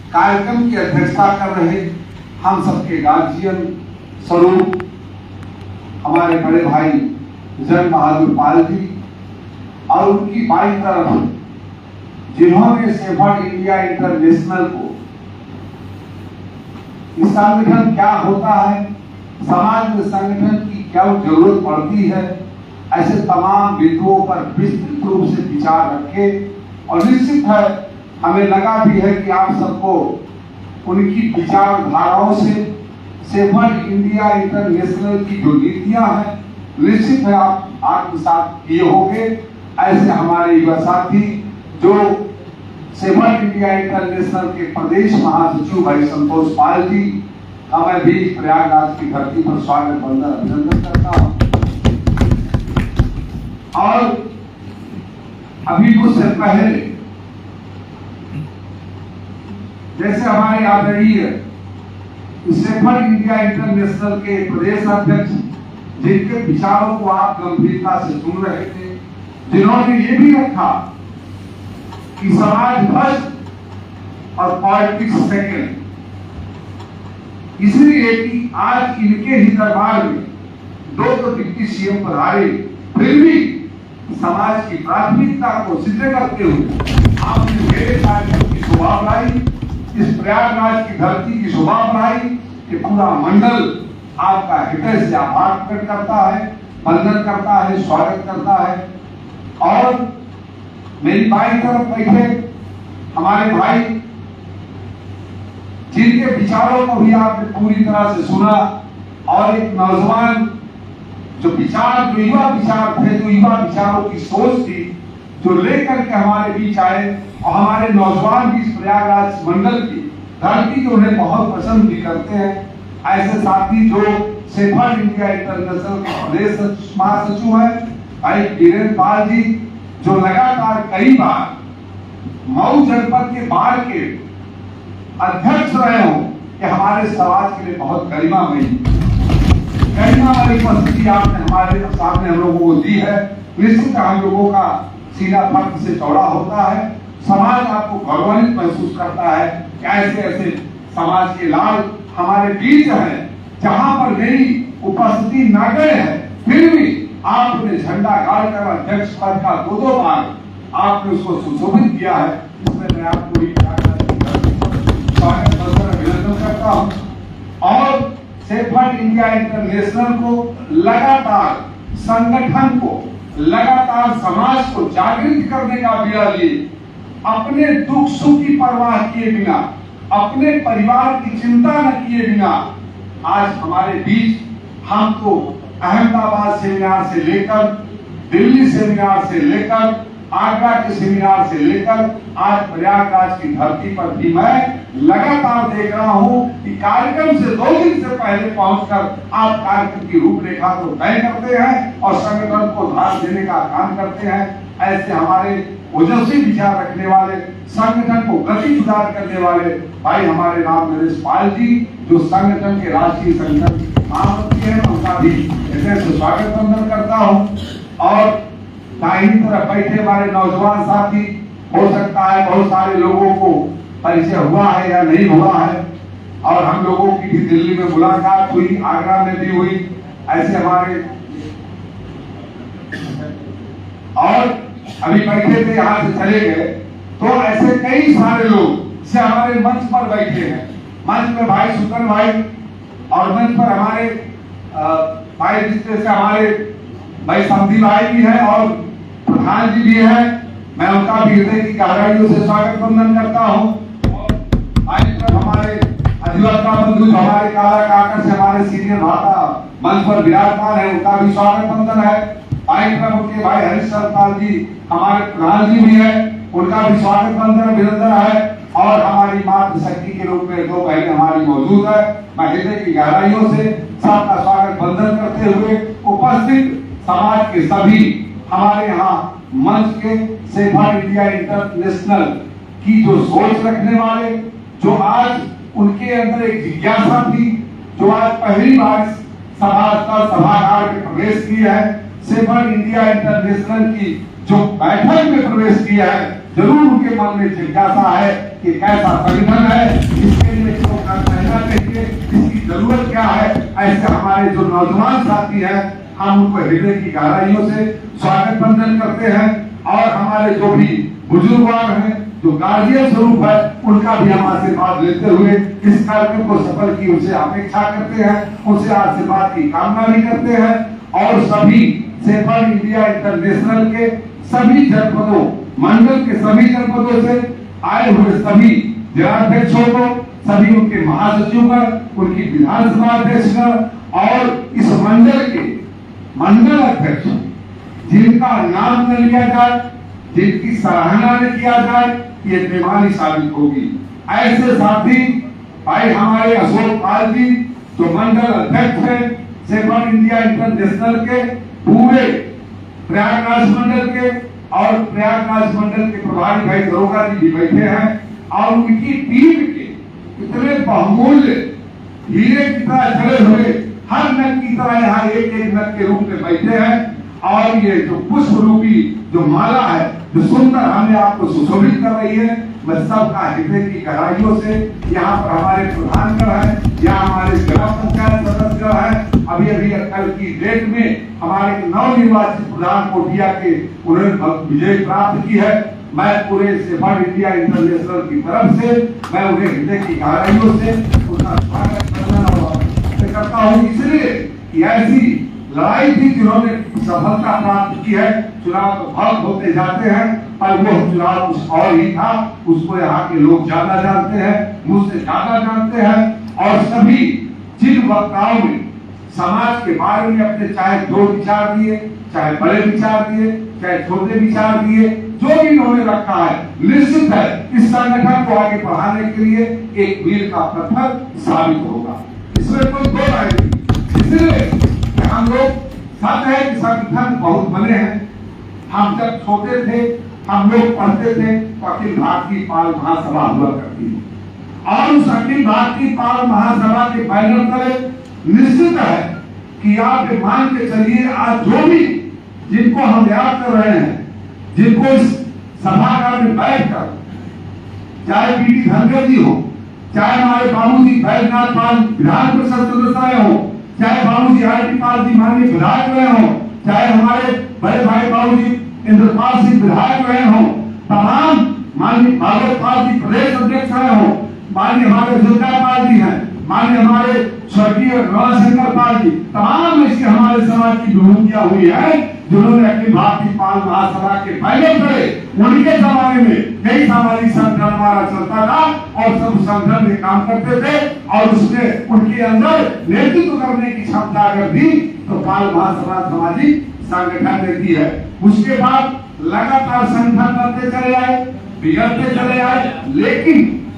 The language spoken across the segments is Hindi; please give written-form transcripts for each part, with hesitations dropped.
कार्यक्रम की अध्यक्षता कर रहे हम सबके गार्जियन स्वरूप हमारे बड़े भाई जन बहादुर पाल जी और उनकी बाई तरफ जिन्होंने सेफर्ड इंडिया इंटरनेशनल को इस संगठन क्या होता है, समाज में संगठन की क्या जरूरत पड़ती है, ऐसे तमाम बिंदुओं पर विस्तृत रूप से विचार रखे। और निश्चित है हमें लगा भी है कि आप सबको उनकी विचारधाराओं से सेफर्ड इंडिया इंटरनेशनल की जो नीतियां हैं निश्चित है आप आत्मसात किए होंगे। ऐसे हमारे युवा साथी जो सेफर्ड इंडिया इंटरनेशनल के प्रदेश महासचिव भाई संतोष पाल जी का मैं भी प्रयागराज की धरती पर स्वागत वंदन अभिनंदन करता हूं। और अभी कुछ से पहले जैसे हमारे आदरणीय सेफर्ड इंडिया इंटरनेशनल के प्रदेश अध्यक्ष जिनके विचारों को आप गंभीरता से सुन रहे थे, जिन्होंने ये भी रखा कि समाज फर्स्ट और पॉलिटिक्स सेकंड, इसलिए कि आज इनके ही दरबार में दो डिप्टी सीएम पधारे, फिर भी समाज की प्राथमिकता को सिद्ध करते हुए आपने मेरे कार्यक्रम की शोभा बढ़ाई, इस प्रयागराज की धरती की शोभा बढ़ाई। कि पूरा मंडल आपका हृदय से आभार प्रकट करता है, वंदन करता है, स्वागत करता है। और मेरी बाई तरफ बैठे हमारे भाई जिनके विचारों को भी आपने पूरी तरह से सुना और एक नौजवान जो विचार, जो युवा विचार थे, जो युवा विचारों की सोच थी, जो लेकर के हमारे बीच आए और हमारे नौजवान भी इस प्रयागराज मंडल की धरती को उन्हें बहुत पसंद भी करते हैं। ऐसे साथी जो सेफर्ड इंडिया इंटरनेशनल के प्रदेश महासचिव है भाई वीरेंद्र पाल जी, जो लगातार कई बार मऊ जनपद के बाढ़ के अध्यक्ष रहे हो, कि हमारे समाज के लिए बहुत गरिमा वाली उपस्थिति आपने हमारे सामने हम लोगों को दी है। निश्चित हम लोगों का सीना फर्क से चौड़ा होता है, समाज आपको गौरवान्वित महसूस करता है कि ऐसे ऐसे समाज के लाल हमारे बीच हैं। जहां पर मेरी उपस्थिति नगण्य है, फिर भी आपने झंडा गाड़कर अध्यक्ष पद का दो बार आपने उसको सुशोभित किया है। इसमें मैं आपको स्वागत अभिनंदन करता हूं। और सेफर्ड इंडिया इंटरनेशनल को लगातार संगठन को लगातार समाज को जागृत करने का अभियान लिए, अपने दुख सुख की परवाह किए बिना, अपने परिवार की चिंता न किए बिना आज हमारे बीच, हम तो अहमदाबाद सेमिनार से लेकर, दिल्ली सेमिनार से लेकर, आगरा के सेमिनार से लेकर आज प्रयागराज की धरती पर भी मैं लगातार देख रहा हूं कि कार्यक्रम से 2 दिन से पहले पहुंचकर आप कार्यक्रम की रूपरेखा को तय करते हैं और संगठन को धार देने का काम करते हैं। ऐसे हमारे ओजस्वी विचार रखने वाले, संगठन को गति प्रदान करने वाले भाई हमारे राम नरेश पाल जी, जो संगठन के राष्ट्रीय संगठन महामंत्री हैं, उनका भी हृदय से स्वागत वंदन करता हूं। और दाहिनी तरफ बैठे हमारे नौजवान साथी, हो सकता है बहुत सारे लोगों को परिचय हुआ है या नहीं हुआ है, और हम लोगों की भी दिल्ली में मुलाकात हुई, आगरा में भी हुई। ऐसे हमारे और अभी बैठे थे, यहाँ से चले गए, तो ऐसे कई सारे लोग से हमारे मंच पर बैठे हैं। मंच में भाई सुकन भाई और मंच पर हमारे भाई रिश्ते से हमारे भाई समधी भाई भी है और प्रधान जी भी है। मैं उनका भी हृदय की गहराइयों से स्वागत वंदन करता हूँ। और भाई हमारे अधिवक्ता बंधु हमारे काला काकर से हमारे सीनियर भाता मंच पर विराजमान है, उनका भी स्वागत वंदन है। भाई के भाई हरीशचंद्र पाल जी हमारे प्रधान जी भी है, उनका भी स्वागत वंदन अभिनंदन है। और हमारी मातृ शक्ति के रूप में 2 बहनें हमारी मौजूद है। मैं हृदय की गहराइयों से सबका स्वागत वंदन करते हुए उपस्थित समाज के सभी हमारे यहाँ मंच के सेफर्ड इंडिया इंटरनेशनल की जो सोच रखने वाले, जो आज उनके अंदर एक जिज्ञासा थी, जो आज पहली बार सभागार में प्रवेश किया है, सेफर्ड इंडिया इंटरनेशनल की जो बैठक में प्रवेश किया है, जरूर उनके मन में जिज्ञासा है कि कैसा संगठन है, इसके लिए क्यों करना चाहिए, इसकी जरूरत क्या है। ऐसे हमारे जो नौजवान साथी हैं, हम उनको हृदय की गहराइयों से स्वागत बंदन करते हैं। और हमारे जो भी बुजुर्गवान हैं, जो गार्जियन स्वरूप है, उनका भी हम आशीर्वाद लेते हुए इस कार्यक्रम को सफल की उनसे अपेक्षा करते हैं, उनसे आशीर्वाद की कामना भी करते हैं। और सभी सेफर्ड इंडिया इंटरनेशनल के सभी जनपदों, मंडल के सभी जनपदों से आए हुए सभी जिलाध्यक्षों को, सभी उनके महासचिव का, उनकी विधानसभा अध्यक्ष का और इस मंडल के मंडल अध्यक्ष जिनका नाम न लिया जाए, जिनकी सराहना न किया जाए, ये बेमानी साबित होगी। ऐसे साथी भाई हमारे अशोक पाल जी जो मंडल अध्यक्ष है सेफर्ड इंडिया इंटरनेशनल के, पूरे प्रयागराज मंडल के, और प्रयागराज मंडल के प्रभारी भाई दरोगा जी भी बैठे हैं, और उनकी टीम के इतने बहुमूल्य हीरे की तरह जड़े हुए हर नग की तरह यहाँ एक एक नग के रूप में बैठे हैं। और ये जो पुष्प रूपी जो माला है, जो सुंदर हमें आपको सुशोभित कर रही है, मैं सबका हृदय की गहराइयों से, यहाँ पर हमारे प्रधानगण है, यहाँ हमारे जिला पंचायत सदस्य है, अभी अभी कल की डेट में हमारे नवनिर्वाचित प्रधान कोटिया के उन्होंने विजय प्राप्त की है। मैं पूरे सेफर्ड इंडिया इंटरनेशनल की तरफ से मैं उन्हें हृदय की गहराइयों से उनका स्वागत करता हूँ, इसलिए कि ऐसी लड़ाई थी जिन्होंने सफलता प्राप्त की है। चुनाव तो बहुत होते जाते हैं, पर वो चुनाव कुछ और ही था, उसको यहाँ के लोग ज्यादा जानते हैं, मुझसे ज्यादा जानते हैं। और सभी जिन वक्ताओं ने समाज के बारे में अपने चाहे दो विचार दिए, चाहे बड़े विचार दिए, चाहे छोटे विचार दिए, जो भी उन्होंने रखा है, निश्चित है इस संगठन को आगे बढ़ाने के लिए एक मील का पत्थर साबित होगा, इसमें कोई दो राय नहीं। इसलिए हम लोग सच है कि संगठन बहुत बने हैं। हम जब छोटे थे, हम लोग पढ़ते थे तो अखिल भारतीय पाल महासभा हुआ करती थी, और उस अखिल भारतीय पाल महासभा के बैनर तले निश्चित है कि आप मान के चलिए, आज जो भी जिनको हम याद कर रहे हैं, जिनको इस सभागार में बैठकर, चाहे बीडी धनगर जी हो, चाहे हमारे बाबूजी बैजनाथ पाल विधान परिषद सदस्य हो, चाहे बाबूजी आरटी पाल जी माननीय विधायक रहे हो, चाहे हमारे बड़े भाई बाबूजी इंद्रपाल सिंह विधायक रहे हो, तमाम माननीय भागवत पाल जी प्रदेश अध्यक्ष रहे हो, माननीय हमारे दुर्गा पाल जी हैं, माननीय हमारे स्वर्गीय रवाशंकर पाल जी, तमाम इसके हमारे समाज की विभूतियां हुई है, जिन्होंने अखिल भारतीय पाल महासभा के पहले पड़े। उनके जमाने में कई सामाजिक संगठन हमारा चलता था और सब संगठन में काम करते थे, और उसमें उनके अंदर नेतृत्व करने की क्षमता अगर दी तो पाल महासभा सामाजिक संगठन ने दी है। उसके बाद लगातार संगठन बनते चले आए, बिगड़ते चले आए, लेकिन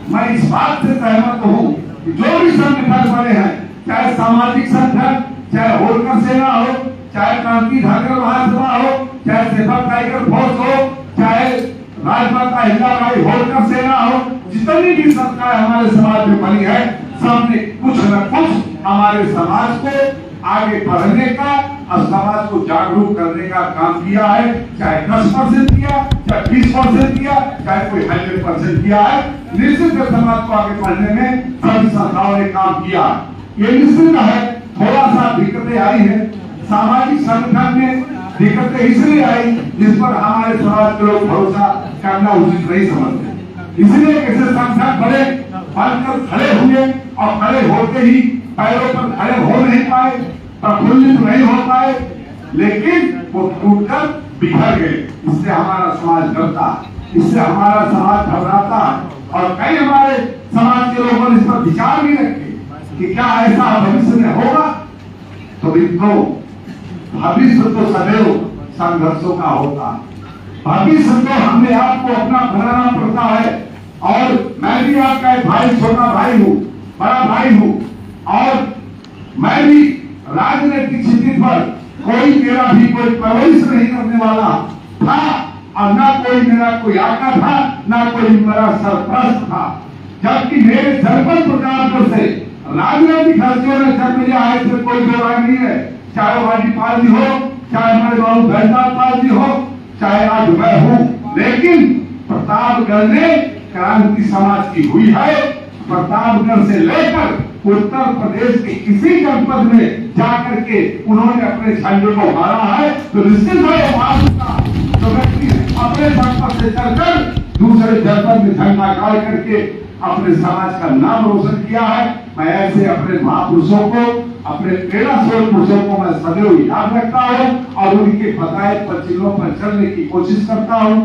मैं इस बात से सहमत हूँ कि जो भी संगठन बने हैं, चाहे सामाजिक संगठन, चाहे होलकर सेना हो, चाहे क्रांति धागर महासभा हो, चाहे सेफर्ड टाइगर फोर्स हो, चाहे राजमाता हिंदाबाई होलकर सेना हो, जितनी भी संस्थाएं हमारे समाज में बनी है, सबने कुछ न कुछ हमारे समाज को आगे बढ़ने का और समाज को जागरूक करने का काम किया है। चाहे 10% किया, चाहे 20% किया, चाहे कोई 100% किया है, निश्चित समाज को आगे बढ़ने में सभी संस्थाओं ने काम किया। ये निश्चित है थोड़ा सा दिक्कतें आई है, सामाजिक संगठन में दिक्कतें इसलिए आई जिस पर हमारे समाज के लोग भरोसा करना उचित नहीं समझते, इसलिए कैसे संगठन बड़े बनकर खड़े हुए और खड़े होते ही पैरों पर खड़े हो नहीं पाए, प्रफुल्लित नहीं हो पाए, लेकिन वो टूटकर बिखर गए। इससे हमारा समाज डरता, इससे हमारा समाज घबराता, और कई हमारे समाज के लोगों ने इस पर विचार भी रखे कि क्या ऐसा भविष्य में होगा। तो मित्रों, भविष्य तो सदैव संघर्षों का होता है, भविष्य तो हमने आपको अपना बनाना पड़ता है। और मैं भी आपका एक भाई, छोटा भाई हूँ, बड़ा भाई हूँ, और मैं भी राजनीतिक स्थिति पर कोई मेरा भी कोई प्रवेश नहीं करने वाला था, और ना कोई मेरा कोई आका था, ना कोई मेरा सरपरस्त था। जबकि मेरे जनपद प्रकार से राजनीतिक हस्तियों ने जब मिले आए थे, कोई दो राय नहीं है, चाहे वाडी पाल जी हो, चाहे हमारे बाबू बैजनाथ पाल जी हो, चाहे आज मैं हूँ, लेकिन प्रतापगढ़ में क्रांति समाज की हुई है। प्रतापगढ़ से लेकर उत्तर प्रदेश के किसी जनपद में जाकर के उन्होंने अपने झंडे को मारा है, तो निश्चित है जो व्यक्ति अपने जनपद से चलकर दूसरे जनपद में झंडा गाड़ करके अपने समाज का नाम रोशन किया है। मैं ऐसे अपने महापुरुषों को, अपने प्रेरणा स्रोत पुरुषों को मैं सदैव याद रखता हूँ और उनके बताए पचिलों पर चलने की कोशिश करता हूँ।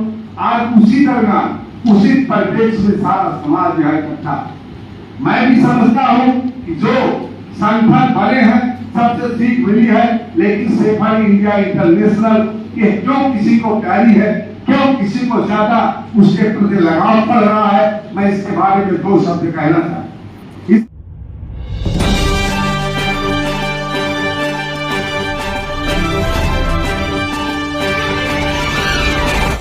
आज उसी दरमियान उसी परिप्रेक्ष्य में सारा समाज जो है इकट्ठा। मैं भी समझता हूँ कि जो संगठन बने हैं सबसे सीख मिली है, लेकिन सेफर इंडिया इंटरनेशनल ये क्यों किसी को प्यारी है, क्यों किसी को ज्यादा उसके प्रति लगाव पड़ रहा है, मैं इसके बारे में दो शब्द कहना